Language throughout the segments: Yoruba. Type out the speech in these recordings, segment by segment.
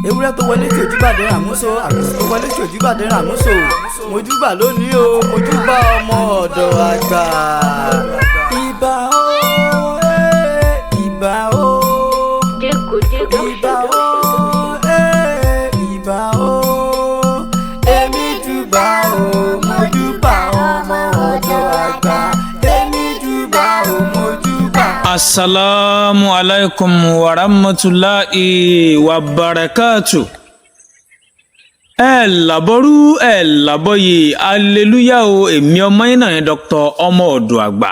ewúrẹ́ tó wọlé tí òjúbà dé àmúso àgùntàn tó wọlé tí òjúbà dé àmúso mojúbà lónìí o mojúbà ọmọ ọ̀dọ̀ àgbà. Ìbà o ìbà o ìbà o ìbà o èmi júbà o mojúbà ọmọ ọ̀dọ̀ àgbà. èmi júbà o mojúbà. Assalamu alaikum wa rahmatullahi wa barakatuh. Laboru laboye hallelujah o èmi ọmọ yín náà Dr. ọmọ ọ̀dọ̀ àgbà.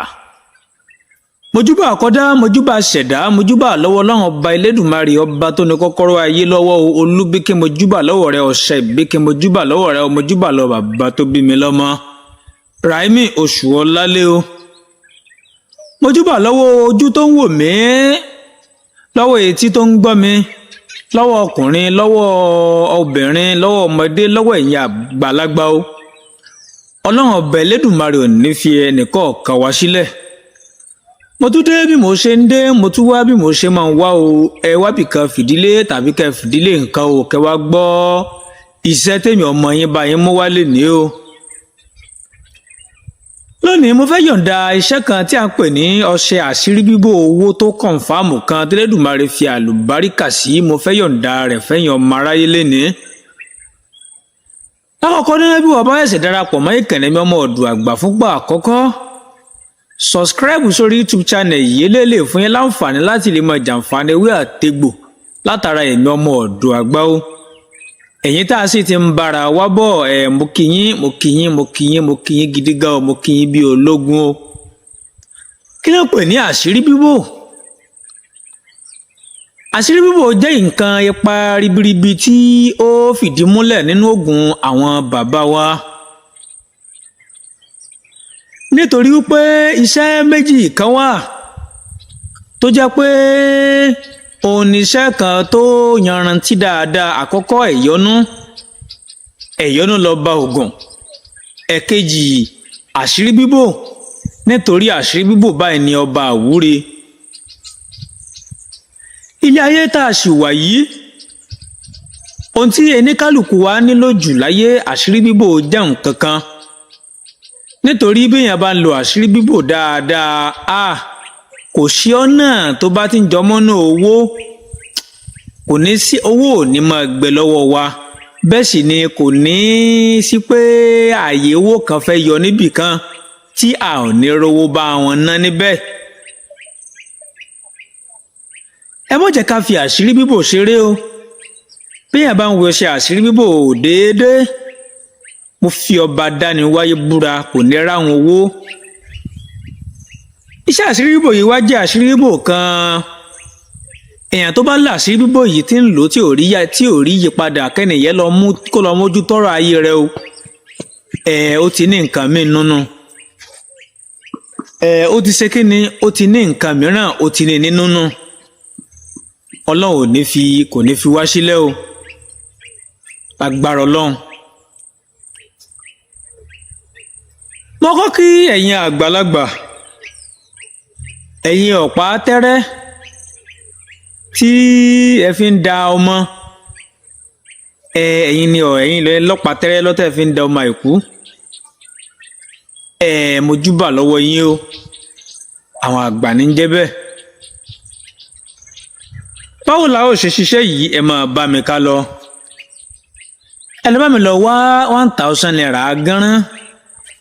Mojúbà àkọ́dá mojúbà ṣẹ̀dá mojúbà lọ́wọ́ Ọlọ́run ọba Elédùmarè ọba tó ní kọ́kọ́rọ́ ayé lọ́wọ́ Olúbíkí mojúbà lọ́wọ́ rẹ ọ̀ṣẹ́ ìbíkí mojúbà lọ́wọ́ rẹ mojúbà lọ́wọ́ bàbá tó bí mi lọ́mọ. Raimi oṣù ọlálé o. Mojúbà lọ́wọ́ ojú tó ń wò mí, lọ́wọ́ etí tó ń gbọ́ mi, lọ́wọ́ ọkùnrin, lọ́wọ́ obìnrin, lọ́wọ́ ọmọdé, lọ́wọ́ ẹ̀yin àgbàlagbà o. Ọlọ́run ọba Elédùmarè ò ní fi ẹnìkọ̀ọ̀kan wá sílẹ̀. Mo tún dé bí mo ṣe ń dé, mo tún wá bí mo ṣe máa ń wá o. Ẹ wá bìkan fìdílé tàbí kẹ fìdílé nǹkan o, kẹ wá gbọ́ iṣẹ́ tèmi ọmọ yín bá yín mú wálé ní o. Lónìí mo fẹ́ yọ̀ǹda iṣẹ́ kan tí a ń pè ní ọṣẹ àṣírí bíbò owó tó kọ̀ǹfàmù kan tí Elédùmarè fi àlùbáríkà sí. Mo fẹ́ yọ̀ǹda rẹ̀ fẹ́yìn ọmọ aráyé lénìí. Lákọ̀ọ́kọ́ nínú bí wọ́n bá ẹ̀sẹ̀ darapọ̀ mọ́ ìkànnì mi ọmọ ọ̀dọ̀ àgbà fúngbà àkọ́kọ́, subscribe sórí YouTube channel yìí lélẹ̀ fún yín láǹfààní láti lè máa jàǹfààní ewé àtegbò látara èmi ọmọ ọ̀dọ̀ àgbà o. Ẹ̀yin tá a sì ti ń bára wá bọ̀ mo kí yín gidi gan o, mo kí yín bí ológun o. Kí ló ń pè ní àṣírí bíbò? Àṣírí bíbò jẹ́ nǹkan ipa ribiribi tí ó fìdí múlẹ̀ nínú ògùn àwọn bàbá wa. Nítorí wípé iṣẹ́ méjì kan wà tó jẹ́ pé oníṣẹ́ kan tó yanrantí dáadáa. Àkọ́kọ́ ẹ̀yọ́nú lọ bá ògùn. Ẹ̀kejì àṣírí bíbò, nítorí àṣírí bíbò báyìí ni ọba àwúre. Ilé ayé tá a sì wà yìí, ohun tí eníkálùkù wa nílò jù láyé àṣírí bíbò jẹ́ nǹkan kan. Nítorí bí èèyàn bá ń lo àṣírí bíbò dáadáa, kò sí ọ̀nà tó bá ti ń jọmọ́nà owó, kò ní sí owó ò ní máa gbẹ lọ́wọ́ wa. Bẹ́ẹ̀ sì ni kò ní sí pé ààyè owó kan fẹ́ yọ níbì kan tí a ò ní rówó bá wọn ná níbẹ̀. Ẹ má jẹ́ ká fi àṣírí bíbò ṣeré o. Bí èèyàn bá ń wo ṣe àṣírí bíbò déédéé, mo fi ọba dáni wáyé búra kò ní ráhùn owó. Iṣẹ́ àṣírí bíbò yìí wá jẹ́ àṣírí bíbò kan. Èèyàn tó bá là àṣírí bíbò yìí tí ń lò tí ò rí yí padà, kẹ́nìyẹn kó lọ mójú tọ́rọ̀ ayé rẹ o. Ó ti ní nǹkan míì nínú. Ó ti ṣe kíni, ó ti ní nǹkan mìíràn, ó ti ní nínú. Ọlọ́run kò ní fi wá sílẹ̀ o. Agbára Ọlọ́run. Mo kọ́ kí ẹ̀yin àgbàlagbà, ẹ̀yin ọ̀pá tẹ́rẹ́ tí ẹ fi ń da ọmọ, ẹ̀yin lọ́pàá tẹ́rẹ́ lọ́tẹ̀ fi ń da ọmọ àìkú. Mojúbà lọ́wọ́ yín o, àwọn àgbà ní ń jẹ́ bẹ́ẹ̀. Báwo la ó ṣe ṣiṣẹ́ yìí? Ẹ máa bá mi ká lọ. Ẹ lọ bá mi lọ wá 1000 naira gánrán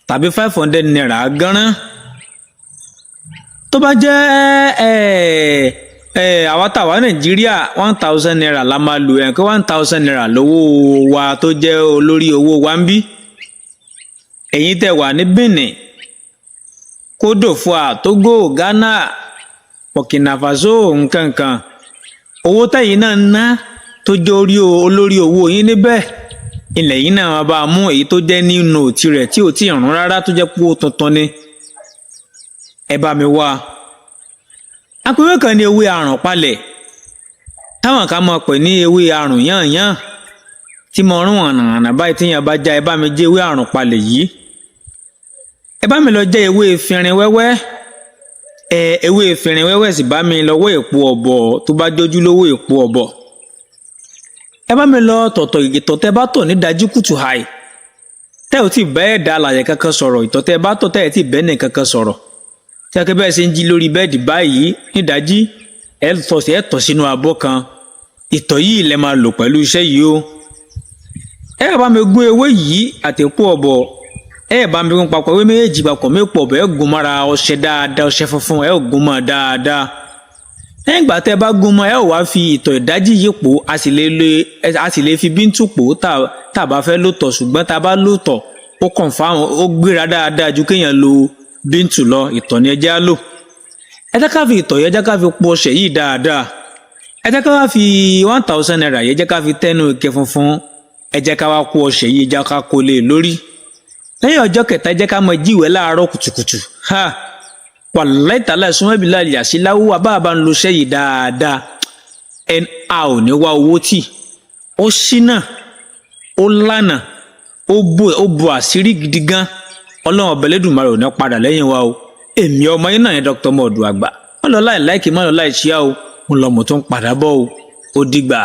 tàbí 500 naira gánrán. Tó bá jẹ́ àwa tàwa Nàìjíríà 1000 naira la máa lò. Pé 1000 naira lówó wa tó jẹ́ olórí owó wa ń bí. Ẹ̀yin tẹ́ wà ní Benin, Côte d'Ivoire, Togo, Ghana, Burkina Faso, nǹkankan, owó tẹ̀yin náà ná tó jẹ́ olórí owó yín níbẹ̀, ilẹ̀ yìí náà máa bá a mú èyí tó jẹ́ nínú tirẹ̀ tí ò tí ì rún rárá tó jẹ́ pé ó tuntun ni. Ẹ bá mi wá. Àpèwé kan ní ewé àrùn palẹ̀, táwọn kan máa pè ní ewé àrùn yànyàn, tí mo rún ànàànà báyìí tíyàn bá já. Ẹ bá mi jẹ́ ewé àrùn palẹ̀ yìí. Ẹ bá mi lọ jẹ́ ewé efinrin wẹ́wẹ́. Ewé efinrin wẹ́wẹ́ sì bá mi lọ́wọ́ èpo ọ̀bọ̀ tó bá jójú lówó èpo ọ̀bọ̀. ẹ bá mi lọ tọ̀tọ̀ ìtọ̀ tẹ́ bá tọ̀ ní dájú kùtù hàì tẹ́ ò tí bẹ́ẹ̀ dá alàyè kankan sọ̀rọ̀ ìtọ̀ tẹ́ bá tọ̀ tẹ́ ẹ̀ tí bẹ́ẹ̀ ní kankan sọ̀rọ̀ tí akẹ́ bẹ́ẹ̀ ṣe ń jí lórí bẹ́ẹ̀dì báyìí nídàájí ẹ tọ̀ sínú abọ́ kan ìtọ̀ yìí lẹ máa lò pẹ̀lú iṣẹ́ yìí o. ẹ bá mi gún ewé yìí àtẹ̀pọ̀ ọ̀bọ̀ ẹ bá mi gún papọ̀ ewé méjèèjì papọ̀ mẹ́pọ̀ ọ̀bọ̀ ẹ gún mọ́ra ọṣẹ dáadáa ọṣẹ funfun ẹ gún mọ́ dáadáa. lẹ́yìn ìgbà tẹ́ bá gún mọ́ ẹ wá fi ìtọ̀ ìdájí yìí pò a sì lè fi bíntù pò tá a bá fẹ́ lò tọ̀ ṣùgbọ́n tá a bá lò tọ̀ ó confirm ó gbéra dáadáa ju kéèyàn lo bíntù lọ ìtọ̀ ni ẹ jẹ́ á lò. ẹ jẹ́ ká fi ìtọ̀ yẹn ẹ jẹ́ ká fi po ọṣẹ yìí dáadáa ẹ jẹ́ ká wá fi 1000 naira yẹn jẹ́ ká fi tẹ́nu ike funfun ẹ jẹ́ ká wá kó ọṣẹ yìí jẹ́ ká kó lé lórí. lẹ́yìn ọjọ́ kẹta ẹ jẹ́ ká máa jíwèé láàárọ̀ kùtùkùtù wàláhì tàláhì súnmọ́bí láàlì àṣìláwó àbáàbá ń lo iṣẹ́ yìí dáadáa a ò ní wá owó tì ó ṣínà ó lànà ó bu àṣírí gidi gan ọlọ́run ọba Elédùmarè ò ní padà lẹ́yìn wa o. èmi ọmọ yín náà yẹn Dr. Ọmọ Ọ̀dọ̀ Àgbà má lọ láì láìkì má lọ láì ṣíà o mo lọ mọ̀ tó ń padà bọ̀ o ó dìgbà.